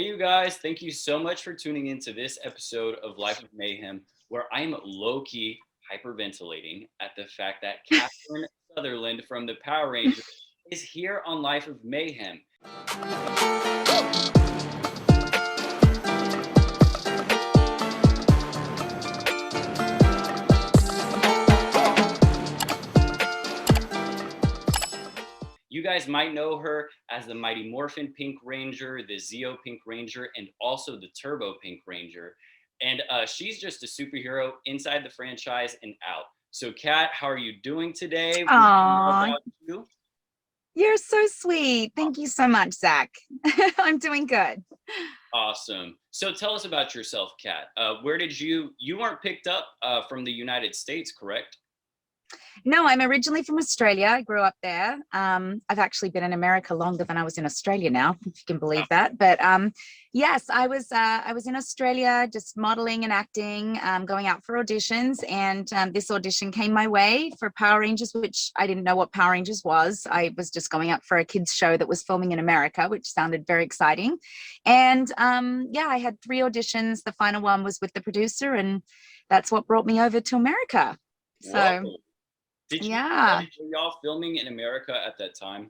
you guys, thank you so much for tuning into this episode of Life of Mayhem, where I'm low-key hyperventilating at the fact that Catherine Sutherland from the Power Rangers is here on Life of Mayhem. You guys might know her as the Mighty Morphin Pink Ranger, the Zeo Pink Ranger, and also the Turbo Pink Ranger. And she's just a superhero inside the franchise and out. So, Kat, how are you doing today? Aww, You? you're so sweet. Thank you so much, Zach. I'm doing good. Awesome. So tell us about yourself, Kat. Where did you weren't picked up from the United States, correct? No, I'm originally from Australia. I grew up there. I've actually been in America longer than I was in Australia now, if you can believe that. But yes, I was in Australia just modeling and acting, going out for auditions, and this audition came my way for Power Rangers, which I didn't know what Power Rangers was. I was just going out for a kids show that was filming in America, which sounded very exciting. And yeah, I had 3 auditions. The final one was with the producer, and that's what brought me over to America. So. Whoa. Yeah. Were y'all filming in America at that time?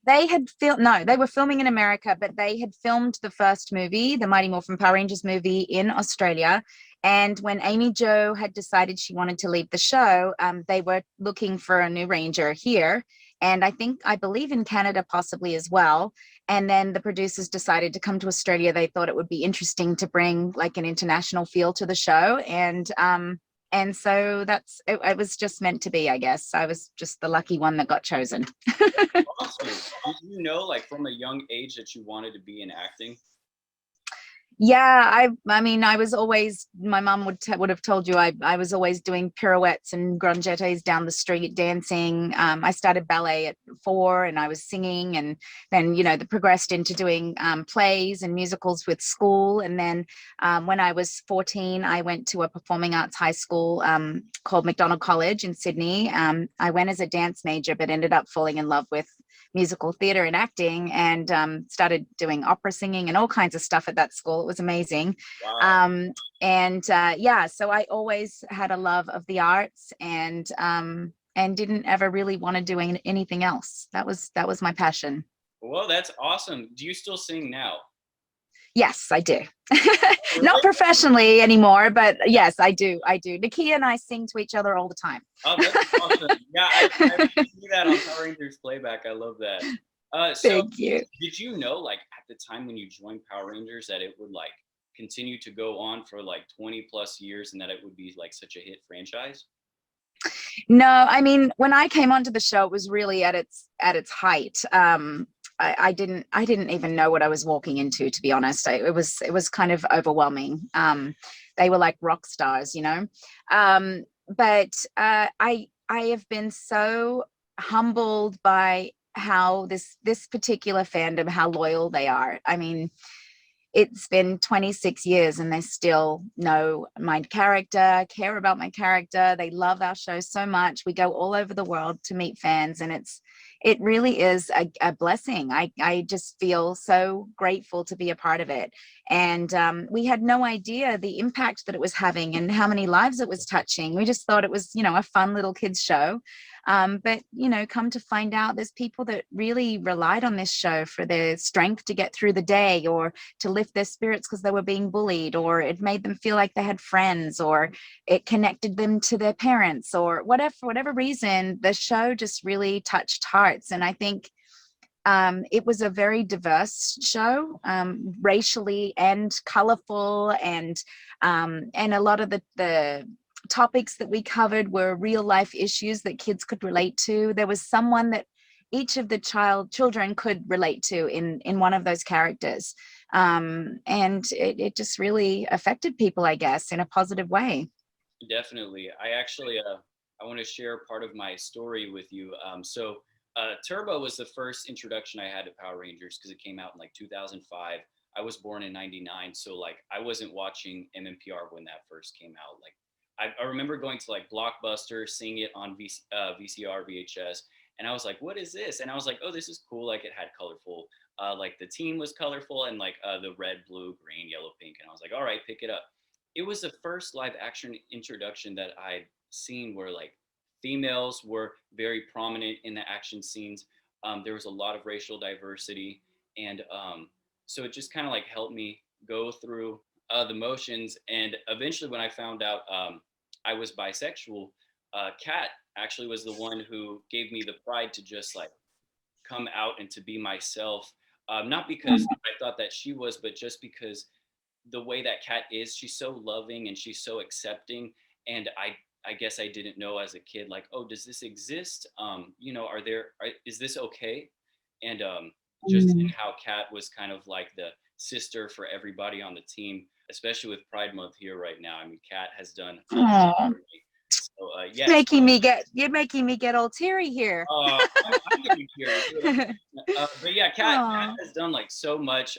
No, they were filming in America, but they had filmed the first movie, the Mighty Morphin Power Rangers movie, in Australia. And when Amy Jo had decided she wanted to leave the show, they were looking for a new ranger here. And I believe in Canada possibly as well. And then the producers decided to come to Australia. They thought it would be interesting to bring like an international feel to the show. And so it was just meant to be, I guess. I was just the lucky one that got chosen. Awesome. Did you know, like from a young age, that you wanted to be in acting? Yeah, I mean, I was always, my mom would have told you, I was always doing pirouettes and grangettes down the street dancing. I started ballet at 4 and I was singing, and then, progressed into doing plays and musicals with school. And then when I was 14, I went to a performing arts high school called McDonald College in Sydney. I went as a dance major, but ended up falling in love with musical theater and acting, and started doing opera singing and all kinds of stuff at that school. It was amazing. Wow. Yeah, so I always had a love of the arts, and didn't ever really want to do anything else. That was my passion. Well, that's awesome. Do you still sing now? Yes, I do. Not professionally anymore, but yes, I do. Nakia and I sing to each other all the time. Oh, that's awesome. Yeah, I see that on Power Rangers Playback. I love that. So Thank you. did you know, like, at the time when you joined Power Rangers, that it would like continue to go on for like 20 plus years, and that it would be like such a hit franchise? No, I mean, when I came onto the show, it was really at its height. I didn't even know what I was walking into, to be honest. It was kind of overwhelming. They were like rock stars, but I have been so humbled by how this particular fandom, how loyal they are. I mean, it's been 26 years and they still know my character, care about my character. They love our show so much. We go all over the world to meet fans, and it really is a blessing. I just feel so grateful to be a part of it. And we had no idea the impact that it was having and how many lives it was touching. We just thought it was, a fun little kids show. But, come to find out there's people that really relied on this show for their strength to get through the day, or to lift their spirits because they were being bullied, or it made them feel like they had friends, or it connected them to their parents, or whatever reason. The show just really touched hearts. And I think it was a very diverse show, racially and colorful, and a lot of the topics that we covered were real life issues that kids could relate to. There was someone that each of the children could relate to in one of those characters, and it just really affected people, I guess, in a positive way. Definitely. I actually I want to share part of my story with you. Turbo was the first introduction I had to Power Rangers because it came out in like 2005. I was born in 99, so like I wasn't watching MMPR when that first came out. Like I remember going to like Blockbuster, seeing it on VCR, VHS, and I was like, what is this? And I was like, oh, this is cool. Like it had colorful Like the team was colorful and like the red, blue, green, yellow, pink. And I was like, all right, pick it up. It was the first live action introduction that I'd seen where like females were very prominent in the action scenes. There was a lot of racial diversity. And so it just kind of like helped me go through the motions. And eventually, when I found out I was bisexual, Kat actually was the one who gave me the pride to just like come out and to be myself. Not because I thought that she was, but just because the way that Kat is, she's so loving and she's so accepting. And I guess I didn't know as a kid, like, oh, does this exist? You know, is this okay? And just Mm. how Kat was kind of like the sister for everybody on the team, especially with Pride Month here right now. I mean, Kat has done a lot Aw. for me. So yes, You're making me get all teary here. I'm getting curious. But yeah, Kat Aw. has done like so much.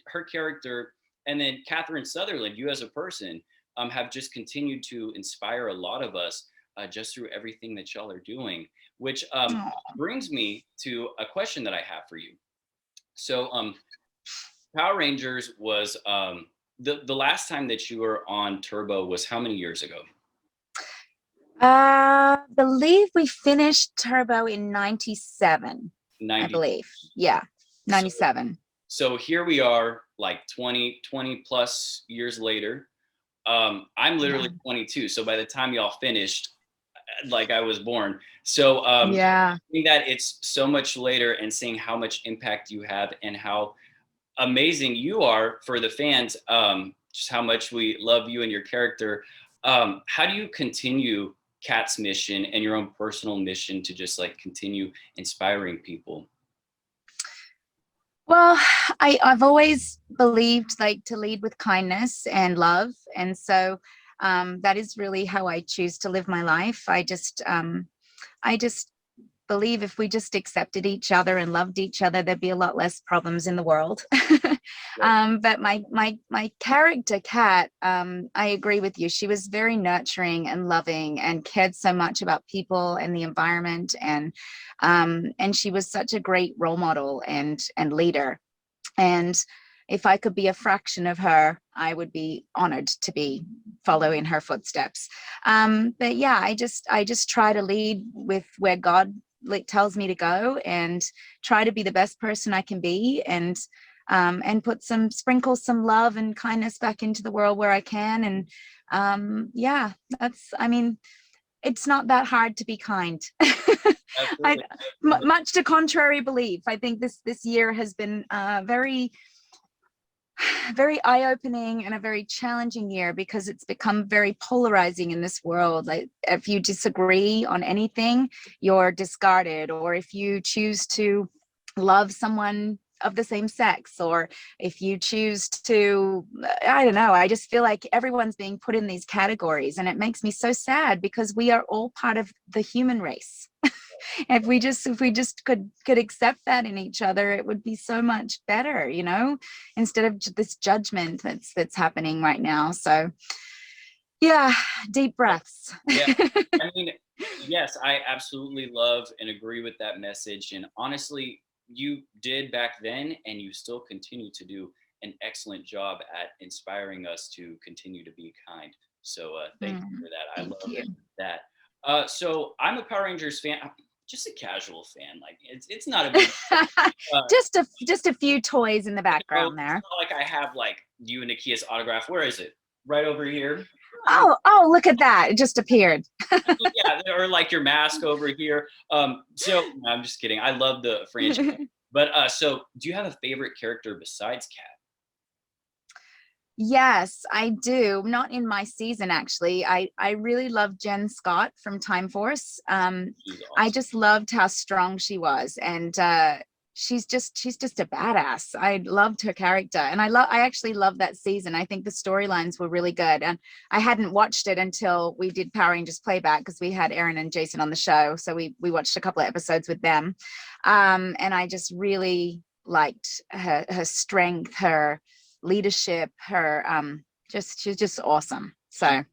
Her character, and then Catherine Sutherland, you as a person, have just continued to inspire a lot of us just through everything that y'all are doing. Which Aw. brings me to a question that I have for you. So, Power Rangers was the last time that you were on Turbo was how many years ago? Believe we finished Turbo in 97. 90. I believe. Yeah. 97. So here we are like 20 plus years later. I'm literally 22. So by the time y'all finished, like I was born. So Yeah. seeing that it's so much later and seeing how much impact you have and how amazing you are for the fans, just how much we love you and your character. How do you continue Kat's mission and your own personal mission to just like continue inspiring people? Well, I've always believed like to lead with kindness and love. And so that is really how I choose to live my life. I just believe if we just accepted each other and loved each other, there'd be a lot less problems in the world. But my character, Kat, I agree with you. She was very nurturing and loving and cared so much about people and the environment, and she was such a great role model and leader. And if I could be a fraction of her, I would be honored to be following her footsteps. But yeah, I just try to lead with where God tells me to go, and try to be the best person I can be, and sprinkle some love and kindness back into the world where I can. And yeah, I mean, it's not that hard to be kind. Much to contrary belief, I think this year has been very eye-opening and a very challenging year, because it's become very polarizing in this world. Like, if you disagree on anything, you're discarded, or if you choose to love someone of the same sex, or if you choose to, I don't know, I just feel like everyone's being put in these categories, and it makes me so sad, because we are all part of the human race. If we just could accept that in each other, it would be so much better, you know, instead of this judgment that's happening right now. So yeah, deep breaths. Yeah, I mean, yes, I absolutely love and agree with that message. And honestly, you did back then, and you still continue to do an excellent job at inspiring us to continue to be kind. So thank you for that. I love that. So I'm a Power Rangers fan. I'm just a casual fan. Like it's not a big just a few toys in the background there. It's not like I have like you and Nakia's autograph. Where is it? Right over here. Oh, look at that. It just appeared. Yeah, or like your mask over here. So no, I'm just kidding. I love the franchise. But so do you have a favorite character besides Kat? Yes, I do. Not in my season, actually. I really love Jen Scott from Time Force. Awesome. I just loved how strong she was, and she's just a badass. I loved her character, and I actually love that season. I think the storylines were really good, and I hadn't watched it until we did Power Rangers Playback, because we had Aaron and Jason on the show, so we watched a couple of episodes with them, and I just really liked her strength, her leadership, her she's just awesome. So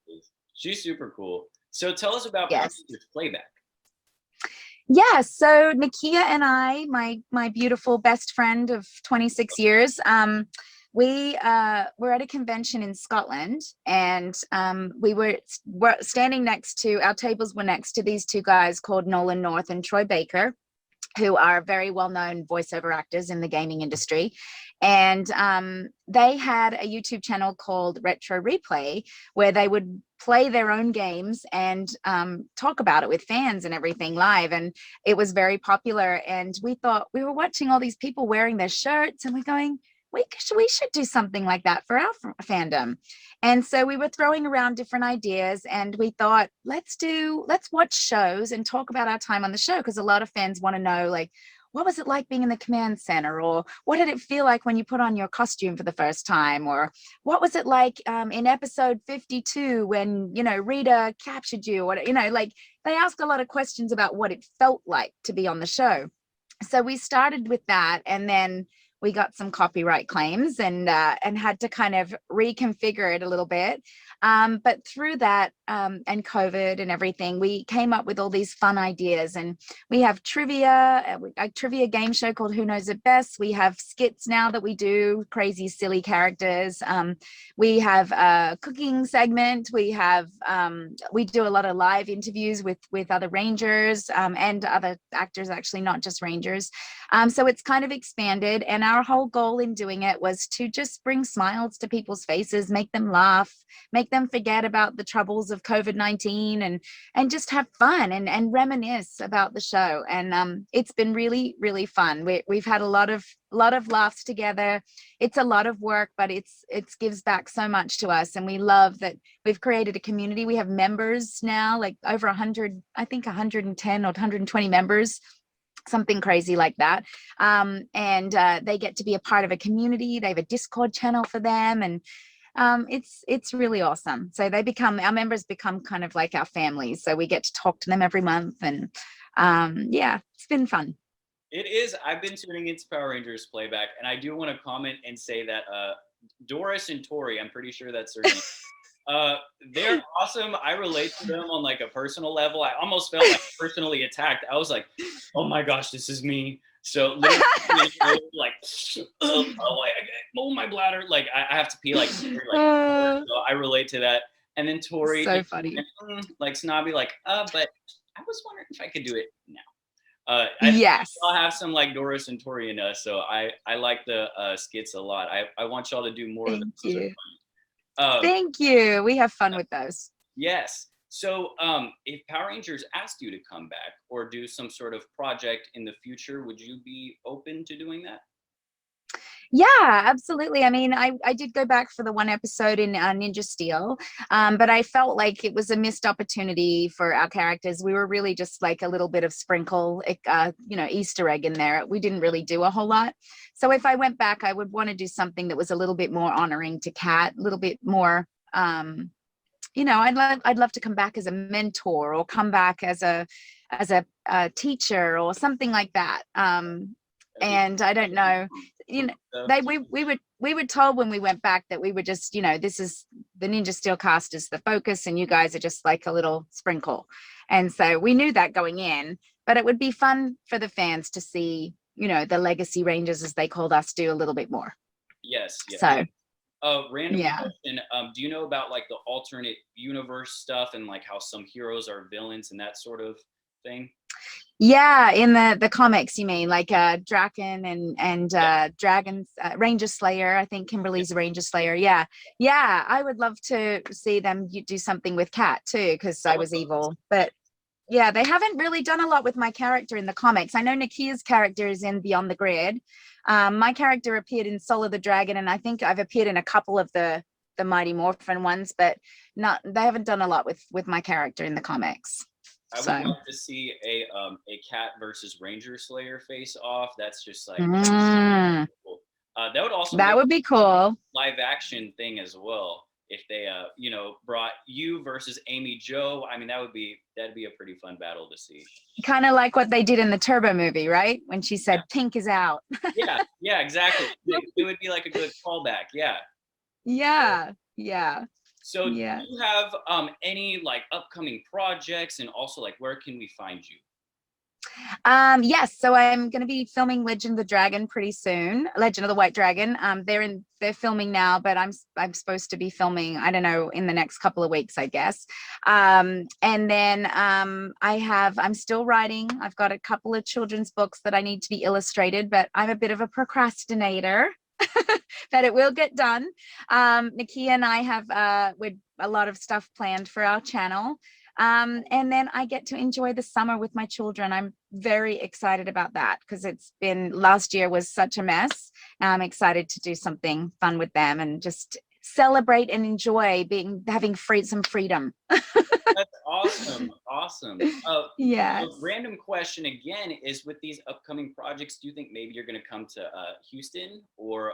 she's super cool. So tell us about Power yes. Rangers Playback. Yeah, so Nakia and I, my beautiful best friend of 26 years, we were at a convention in Scotland, and we were standing next to, our tables were next to these two guys called Nolan North and Troy Baker, who are very well-known voiceover actors in the gaming industry. And they had a YouTube channel called Retro Replay, where they would play their own games and talk about it with fans and everything live. And it was very popular. And we thought, we were watching all these people wearing their shirts, and we're going, we should do something like that for our fandom. And so we were throwing around different ideas, and we thought, let's watch shows and talk about our time on the show, because a lot of fans want to know, like, what was it like being in the command center, or what did it feel like when you put on your costume for the first time, or what was it like in episode 52 when, you know, Rita captured you, or, you know, like, they ask a lot of questions about what it felt like to be on the show. So we started with that, and then we got some copyright claims, and had to kind of reconfigure it a little bit. But through that and COVID and everything, we came up with all these fun ideas. And we have trivia, a trivia game show called Who Knows It Best. We have skits now that we do, crazy, silly characters. We have a cooking segment. We do a lot of live interviews with other Rangers and other actors, actually, not just Rangers. So it's kind of expanded, and our whole goal in doing it was to just bring smiles to people's faces, make them laugh, make them forget about the troubles of COVID-19, and just have fun and reminisce about the show. And it's been really, really fun. We've had a lot of laughs together. It's a lot of work, but it gives back so much to us, and we love that we've created a community. We have members now, like over 100, I think 110 or 120 members, something crazy like that. And they get to be a part of a community. They have a Discord channel for them, and it's really awesome. So our members become kind of like our family. So we get to talk to them every month, and yeah, it's been fun. It is. I've been tuning into Power Rangers Playback, and I do want to comment and say that Doris and Tori, I'm pretty sure that's their name. They're awesome. I relate to them on like a personal level. I almost felt like personally attacked. I was like, oh my gosh, this is me. So literally, like, oh my bladder, like I have to pee, like, so I relate to that. And then Tori, so funny, like snobby, like, but I was wondering if I could do it now. Yes, I'll have some like Doris and Tori in us. So I like the skits a lot. I want y'all to do more of them. Thank you. Thank you. We have fun with those. Yes. So if Power Rangers asked you to come back or do some sort of project in the future, would you be open to doing that? Yeah, absolutely. I mean, I did go back for the one episode in Ninja Steel, but I felt like it was a missed opportunity for our characters. We were really just like a little bit of sprinkle, you know, Easter egg in there. We didn't really do a whole lot. So if I went back, I would want to do something that was a little bit more honoring to Kat, a little bit more, you know, I'd love to come back as a mentor, or come back as a teacher, or something like that. And I don't know, you know, we were told when we went back that we were just, you know, this is the Ninja Steel cast is the focus, and you guys are just like a little sprinkle. And so we knew that going in, but it would be fun for the fans to see, you know, the legacy Rangers, as they called us, do a little bit more. Yes. Yeah. So random question. Do you know about like the alternate universe stuff, and like how some heroes are villains and that sort of thing? Yeah, in the comics, you mean, like Draken and Dragon's Ranger Slayer. I think Kimberly's a Ranger Slayer. Yeah, I would love to see them do something with Kat too, because I was evil. But yeah, they haven't really done a lot with my character in the comics. I know Nakia's character is in Beyond the Grid. My character appeared in Soul of the Dragon, and I think I've appeared in a couple of the Mighty Morphin ones, but they haven't done a lot with my character in the comics. I would love to see a Cat versus Ranger Slayer face off. That's just like cool. That would also be cool. Live action thing as well. If they you know, brought you versus Amy Jo, I mean that'd be a pretty fun battle to see. Kind of like what they did in the Turbo movie, right? When she said pink is out. yeah, exactly. It would be like a good callback. Yeah. So do you have any like upcoming projects, and also like where can we find you? Yes, so I'm going to be filming Legend of the Dragon pretty soon. Legend of the White Dragon. They're filming now, but I'm supposed to be filming, I don't know, in the next couple of weeks, I guess. And then I'm still writing. I've got a couple of children's books that I need to be illustrated, but I'm a bit of a procrastinator. But it will get done. Nakia and I have with a lot of stuff planned for our channel. And then I get to enjoy the summer with my children. I'm very excited about that because last year was such a mess. I'm excited to do something fun with them and just celebrate and enjoy having some freedom. That's awesome. Awesome. Yes. A random question again is, with these upcoming projects, do you think maybe you're going to come to Houston or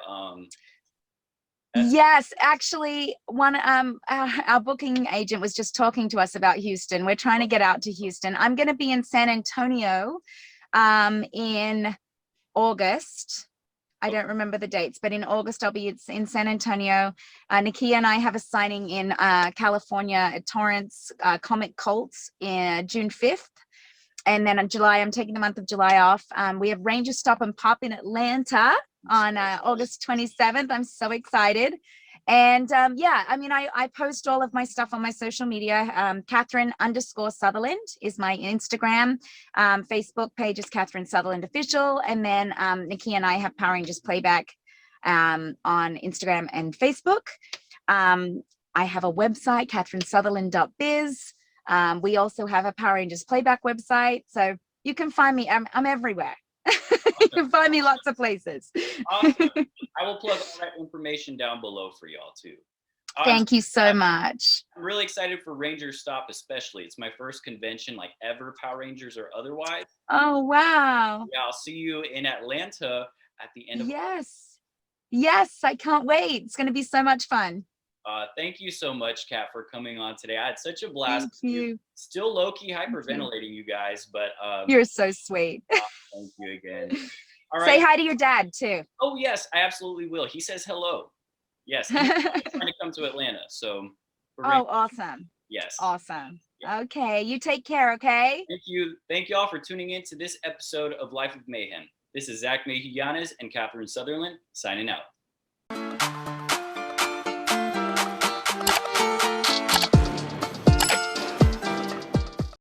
Yes, actually, our booking agent was just talking to us about Houston. We're trying to get out to Houston. I'm going to be in San Antonio in August. I don't remember the dates, but in August I'll be in San Antonio. Nakia and I have a signing in California at Torrance Comic Cults in June 5th. And then in July, I'm taking the month of July off. We have Rangers Stop and Pop in Atlanta on August 27th. I'm so excited. And yeah, I mean, I post all of my stuff on my social media. Catherine_Sutherland is my Instagram. Facebook page is Catherine Sutherland Official. And then Nikki and I have Power Rangers Playback on Instagram and Facebook. I have a website, catherinesutherland.biz. We also have a Power Rangers Playback website. So you can find me. I'm everywhere. You can find me lots of places. Awesome. I will plug all that information down below for y'all too. Thank you so much. I'm really excited for Rangers Stop, especially. It's my first convention, like ever, Power Rangers or otherwise. Oh, wow. Yeah, I'll see you in Atlanta at the end of August. Yes, I can't wait. It's going to be so much fun. Thank you so much, Kat, for coming on today. I had such a blast. Thank you. Still low-key hyperventilating, you guys, but you're so sweet. thank you again. All right. Say hi to your dad too. Oh yes, I absolutely will. He says hello. Yes, he's trying to come to Atlanta. So. Oh, awesome. Yes. Awesome. Yeah. Okay, you take care. Okay. Thank you. Thank you all for tuning in to this episode of Life of Mayhem. This is Zakary Mayhew-Yanez and Catherine Sutherland signing out.